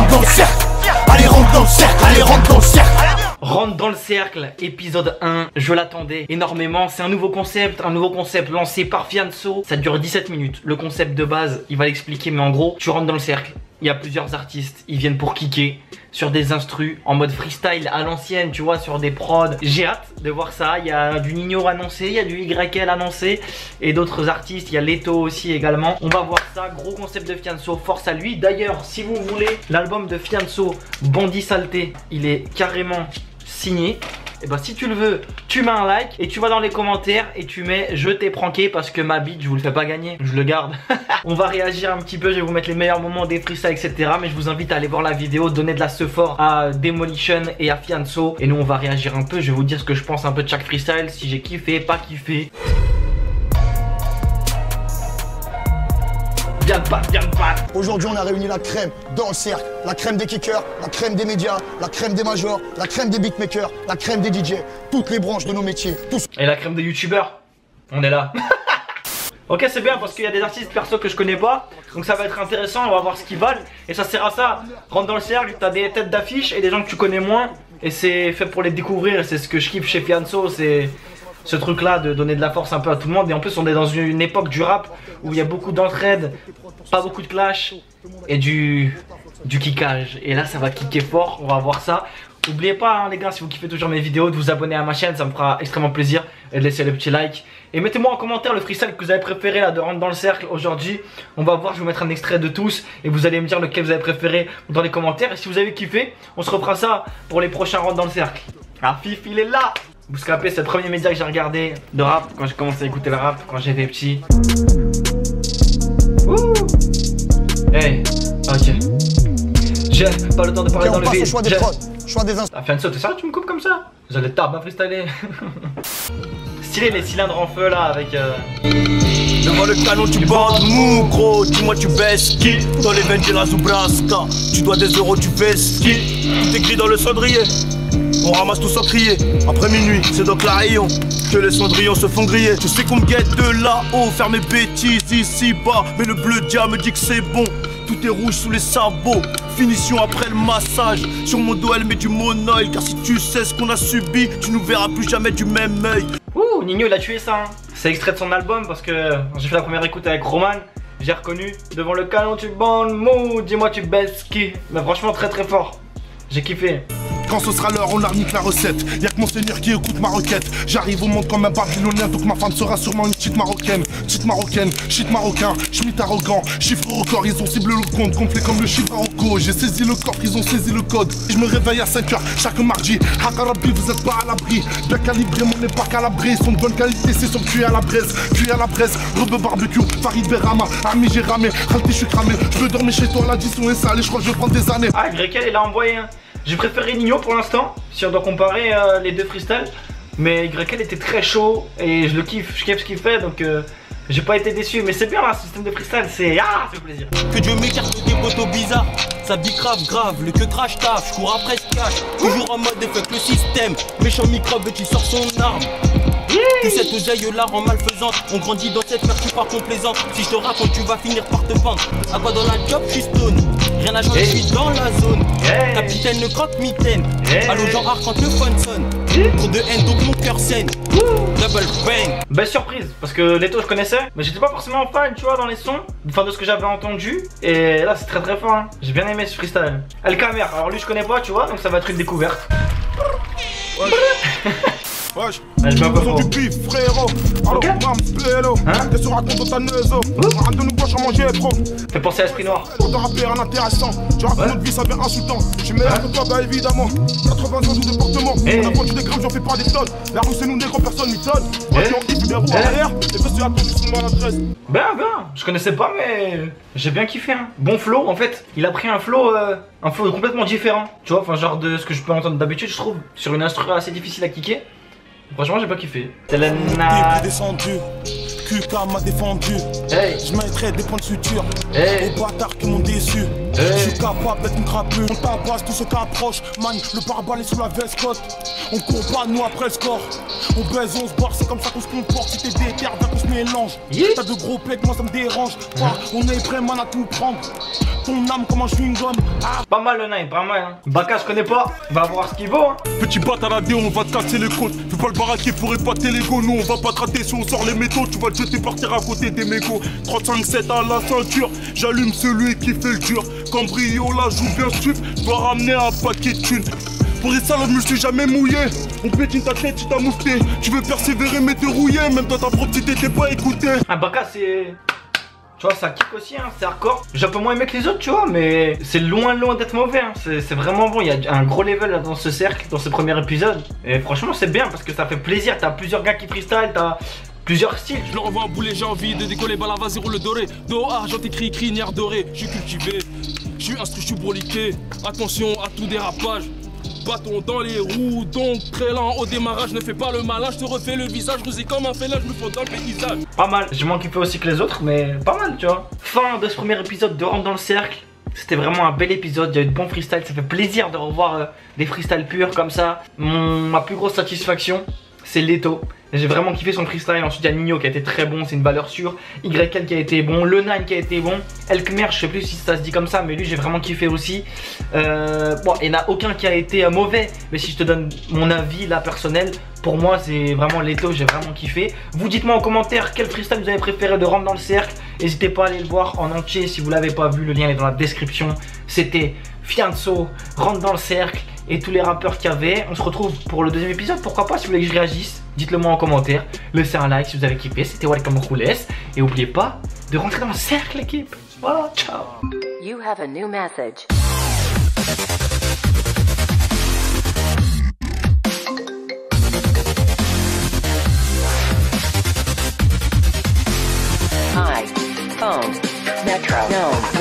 rentre dans le cercle. Allez, rentre dans le cercle, allez, rentre dans le cercle. Rentre dans le cercle, épisode 1, je l'attendais énormément, c'est un nouveau concept lancé par Fianso, ça dure 17 minutes, le concept de base, il va l'expliquer mais en gros, tu rentres dans le cercle, il y a plusieurs artistes, ils viennent pour kicker sur des instrus en mode freestyle à l'ancienne, tu vois, sur des prods, j'ai hâte de voir ça, il y a du Nino annoncé, il y a du YL annoncé et d'autres artistes, il y a Leto aussi également, on va voir ça, gros concept de Fianso, force à lui, d'ailleurs si vous voulez l'album de Fianso, Bandit Saleté, il est carrément signé. Et bah si tu le veux, tu mets un like et tu vas dans les commentaires et tu mets je t'ai pranké parce que ma bite je vous le fais pas gagner, je le garde. On va réagir un petit peu, je vais vous mettre les meilleurs moments des freestyles etc. Mais je vous invite à aller voir la vidéo, donner de la sephore à Demolition et à Fianso. Et nous on va réagir un peu, je vais vous dire ce que je pense un peu de chaque freestyle, si j'ai kiffé, pas kiffé. Viens de pas. Aujourd'hui, on a réuni la crème dans le cercle. La crème des kickers, la crème des médias, la crème des majors, la crème des beatmakers, la crème des DJ. Toutes les branches de nos métiers. Tous. Et la crème des youtubeurs. On est là. Ok, c'est bien parce qu'il y a des artistes perso que je connais pas. Donc ça va être intéressant, on va voir ce qu'ils valent. Et ça sert à ça. Rentre dans le cercle, t'as des têtes d'affiche et des gens que tu connais moins. Et c'est fait pour les découvrir. C'est ce que je kiffe chez Fianso. C'est ce truc là de donner de la force un peu à tout le monde. Et en plus on est dans une époque du rap où il y a beaucoup d'entraide, pas beaucoup de clash et du kickage. Et là ça va kicker fort, on va voir ça. N'oubliez pas hein, les gars, si vous kiffez toujours mes vidéos, de vous abonner à ma chaîne, ça me fera extrêmement plaisir. Et de laisser le petit like. Et mettez-moi en commentaire le freestyle que vous avez préféré là de Rentre dans le cercle aujourd'hui. On va voir, je vais vous mettre un extrait de tous. Et vous allez me dire lequel vous avez préféré dans les commentaires. Et si vous avez kiffé, on se refera ça pour les prochains Rentre dans le cercle. Ah Fif il est là. Bouscapé, c'est le premier média que j'ai regardé de rap quand j'ai commencé à écouter le rap quand j'étais petit. Ouh. Hey, ok. J'ai pas le temps de parler dans le vide. Choix des prods, choix des instants. Ah Fianso, t'es sérieux tu me coupes comme ça? Vous allez tard bien freestyler. Stylé les cylindres en feu là avec Devant le canon tu bandes mou gros, dis-moi tu baisses qui? Dans les veines j'ai la Zubraska. Tu dois des euros tu fais ski. Tout écrit dans le cendrier. On ramasse tout sans crier. Après minuit, c'est donc la rayon que les cendrillons se font griller. Je sais qu'on me guette de là-haut, faire mes bêtises ici bas. Mais le bleu dia me dit que c'est bon. Tout est rouge sous les sabots. Finition après le massage. Sur mon dos elle met du monoïl. Car si tu sais ce qu'on a subi, tu nous verras plus jamais du même œil. Ouh, Nino il a tué ça hein. C'est extrait de son album parce que j'ai fait la première écoute avec Roman. J'ai reconnu. Devant le canon tu bandes mou, dis-moi tu baisses qui? Mais franchement très très fort. J'ai kiffé. Quand ce sera l'heure, on arnique la recette. Y'a que mon seigneur qui écoute ma requête. J'arrive au monde comme un babylonien, donc ma femme sera sûrement une petite marocaine. Petite marocaine, shit marocain, schmitt arrogant. Chiffre au corps, ils ont ciblé le compte, complet comme le chiffre Marocco. J'ai saisi le corps, ils ont saisi le code. Je me réveille à 5h chaque mardi. Hakarabi, vous êtes pas à l'abri. Bien calibré, mon époque à l'abri. Ils sont de bonne qualité, c'est son cuit à la braise. Cuit à la braise, rebeu barbecue, Farid Berama. Ami, j'ai ramé, Ralti, je suis cramé. Je veux dormir chez toi, l'addition est salée, je crois que je vais prendre des années. Ah, Grekel il a envoyé hein. J'ai préféré Nino pour l'instant, si on doit comparer les deux freestyles. Mais YL était très chaud et je le kiffe, je kiffe ce qu'il fait donc j'ai pas été déçu. Mais c'est bien là, ce système de freestyle, c'est ah, ça fait plaisir. Que Dieu m'écarte des poteaux bizarres. Ça dit grave, le que crash taf, je cours après ce cash. Toujours en mode fuck le système. Méchant microbe et tu sors son arme. Tout cet oseille là rend malfaisante. On grandit dans cette mer, tu pars complaisante. Si je te raconte, tu vas finir par te pendre. À quoi dans la job, je suis stone. Rien à changer, je suis dans la zone. Capitaine, le croque-mitaine. Allo, Jean Art quand le fun sonne. Trop de haine, donc mon cœur saigne. Double bang. Belle surprise, parce que Leto je connaissais, mais j'étais pas forcément fan, tu vois, dans les sons. Enfin, de ce que j'avais entendu. Et là, c'est très très fort. Hein. J'ai bien aimé ce freestyle. El Kamer, alors lui, je connais pas, tu vois, donc ça va être une découverte. Wesh, je mets un peu ils ont fort. du bif, frérot. Alors, mam, pélo. Hein? Qu'est-ce qu'on raconte dans ta neuzo? Arrête de nous poches à manger, bro. Fait penser à Esprit Noir. Quand t'as rappé un intéressant, tu racontes notre vie, ça devient insultant. Je suis meilleur que toi, bah évidemment. 92 départements, on a vendu des grammes, j'en fais pas des tonnes. La rue, c'est nous, négro, personne m'y tonne. Moi, qui en kiffe, des roues en arrière. Et parce que attends, juste mon adresse. Ben, je connaissais pas, mais j'ai bien kiffé. Hein. Bon flow, en fait, il a pris un flow complètement différent. Tu vois, enfin, genre de ce que je peux entendre d'habitude, je trouve, sur une instru assez difficile à kicker. Franchement, j'ai pas kiffé. T'es descendu, QK m'a défendu. Hey. Je mettrai des points de suture Hey. aux bâtards qui m'ont déçu. Je suis capable d'être une crapule. On tabasse tout ce qui approche. Man, le pare-balai sous la vescote. On court pas nous après le score. On baise, on se barre, c'est comme ça qu'on se comporte. Si t'es déter, viens qu'on se mélange. T'as de gros pecs, moi ça me dérange. On est prêt, man, à tout prendre. Ton âme comme un chewing-gum. Pas mal le Nine, pas mal. Hein. Baka, je connais pas. Va voir ce qu'il vaut. Hein. Petit bat à la dé, on va te casser les côtes. Fais pas le baraquer pour épater les go. Nous on va pas te rater si on sort les métaux. Tu vas te jeter partir à côté des mégots. 35-7 à la ceinture. J'allume celui qui fait le dur. Cambriola joue bien stup. Je dois ramener un paquet de thunes. Pour les salopes, je me suis jamais mouillé. On pétine ta tête, tu t'as moufté. Tu veux persévérer mais te rouiller. Même dans ta propre cité, t'es pas écouté. Ah, Baka, c'est. Tu vois, ça kick aussi, hein, c'est hardcore. J'ai un peu moins aimé que les autres, tu vois, mais c'est loin d'être mauvais. Hein. C'est vraiment bon. Il y a un gros level là, dans ce cercle, dans ce premier épisode. Et franchement, c'est bien parce que ça fait plaisir. T'as plusieurs gars qui freestyle, t'as plusieurs styles. Je leur envoie un boulet, j'ai envie de décoller. Bala, vas-y, roule le doré. Do, argent, écrit, crinière dorée. Je suis cultivé, je suis instru, je suis broliqué. Attention à tout dérapage. Bâton dans les roues, donc très lent au démarrage. Ne fais pas le malin, je te refais le visage rusé comme un félin, je me fous dans le paysage. Pas mal, j'ai moins kiffé aussi que les autres, mais pas mal, tu vois. Fin de ce premier épisode de Rentre dans le cercle. C'était vraiment un bel épisode, il y a eu de bons freestyles. Ça fait plaisir de revoir des freestyles purs comme ça. Ma plus grosse satisfaction, c'est Leto. J'ai vraiment kiffé son freestyle. Ensuite il y a Nino qui a été très bon, c'est une valeur sûre. YL qui a été bon, Le Nine qui a été bon, Elkmer, je sais plus si ça se dit comme ça, mais lui j'ai vraiment kiffé aussi. Bon, il n'y en a aucun qui a été mauvais, mais si je te donne mon avis là personnel, pour moi c'est vraiment Leto, j'ai vraiment kiffé. Vous dites-moi en commentaire quel freestyle vous avez préféré de Rentre dans le cercle. N'hésitez pas à aller le voir en entier si vous l'avez pas vu, le lien est dans la description. C'était Fianso, Rentre dans le cercle et tous les rappeurs qu'il y avait. On se retrouve pour le deuxième épisode, pourquoi pas. Si vous voulez que je réagisse, dites-le moi en commentaire. Laissez un like si vous avez kiffé. C'était Welcome Roules. Et n'oubliez pas de rentrer dans le cercle, l'équipe. Voilà, ciao. You have a new message. iPhone Metro Gnome.